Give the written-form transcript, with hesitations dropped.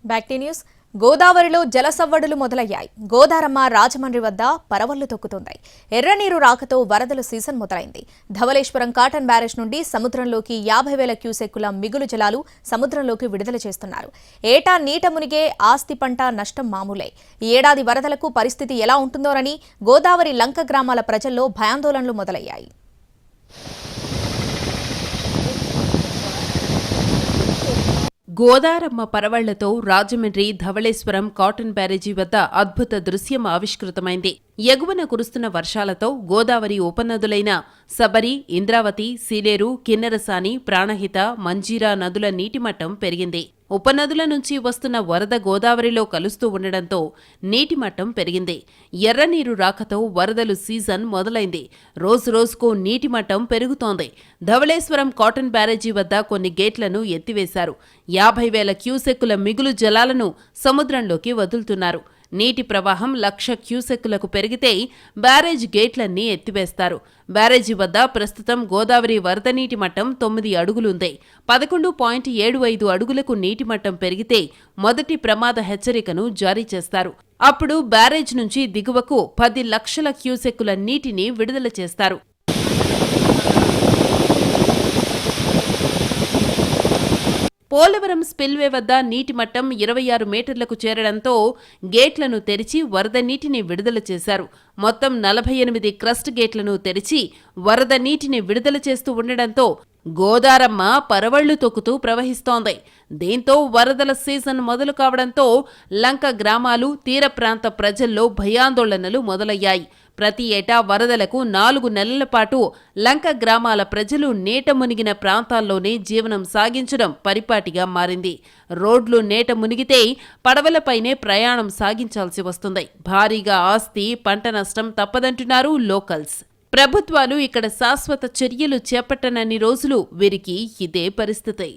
Back to news. గోదావరిలో జలసవ్వడులు మొదలయ్యాయి. గోదారమ్మ రాజమండ్రి వద్ద పరవళ్లు తొక్కుతున్నాయి. ఎర్రనీరు రాకతో వరదల సీజన్ మొదలైంది. ధవళేశ్వరం కాటన్ బ్యారేజ్ నుండి సముద్రంలోకి 50,000 క్యూసెక్కుల మిగులు జలాలు సముద్రంలోకి విడుదల చేస్తున్నారు. ఏటా నీట మునిగే ఆస్తి పంట నష్టం మామూలే. ఈ ఏడాది వరదలకు పరిస్థితి ఎలా ఉంటుందోనని గోదావరి లంక గ్రామాల ప్రజల్లో భయాందోళనలు మొదలయ్యాయి. గోదారమ్మ పరవళ్లతో రాజమండ్రి ధవళేశ్వరం కాటన్ బ్యారేజీ వద్ద అద్భుత దృశ్యం ఆవిష్కృతమైంది. ఎగువన కురుస్తున్న వర్షాలతో గోదావరి ఉపనదులైన సబరి, ఇంద్రావతి, సీలేరు, కిన్నెరసాని, ప్రాణహిత, మంజీరా నదుల నీటిమట్టం పెరిగింది. ఉపనదుల నుంచి వస్తున్న వరద గోదావరిలో కలుస్తూ ఉండడంతో నీటిమట్టం పెరిగింది. ఎర్రనీరు రాకతో వరదలు సీజన్ మొదలైంది. రోజురోజుకు నీటిమట్టం పెరుగుతోంది. ధవళేశ్వరం కాటన్ బ్యారేజీ వద్ద కొన్ని గేట్లను ఎత్తివేశారు. 50,000 క్యూసెక్కుల మిగులు జలాలను సముద్రంలోకి వదులుతున్నారు. నీటి ప్రవాహం 1,00,000 క్యూసెక్కులకు పెరిగితే బ్యారేజ్ గేట్లన్నీ ఎత్తివేస్తారు. బ్యారేజీ వద్ద ప్రస్తుతం గోదావరి వరద నీటి మట్టం 9 అడుగులుంది. 11.75 అడుగులకు నీటి మట్టం పెరిగితే మొదటి ప్రమాద హెచ్చరికను జారీ చేస్తారు. అప్పుడు బ్యారేజ్ నుంచి దిగువకు 10 లక్షల క్యూసెక్కుల నీటిని విడుదల చేస్తారు. పోలవరం స్పిల్వే వద్ద నీటి మట్టం 26 మీటర్లకు చేరడంతో గేట్లను తెరిచి వరద నీటిని విడుదల చేశారు. మొత్తం 48 క్రస్ట్ గేట్లను తెరిచి వరద నీటిని విడుదల చేస్తూ ఉండడంతో గోదారమ్మ పరవళ్లు తొక్కుతూ ప్రవహిస్తోంది. దీంతో వరదల సీజన్ మొదలు కావడంతో లంక గ్రామాలు, తీర ప్రాంత ప్రజల్లో భయాందోళనలు మొదలయ్యాయి. ప్రతి ఏటా వరదలకు 4 నెలల పాటు లంక గ్రామాల ప్రజలు నీట మునిగిన ప్రాంతాల్లోనే జీవనం సాగించడం పరిపాటిగా మారింది. రోడ్లు నీట మునిగితే పడవలపైనే ప్రయాణం సాగించాల్సి వస్తుంది. భారీగా ఆస్తి, పంట నష్టం తప్పదంటున్నారు లోకల్స్. ప్రభుత్వాలు ఇక్కడ శాశ్వత చర్యలు చేపట్టనన్ని రోజులు వీరికి ఇదే పరిస్థితి.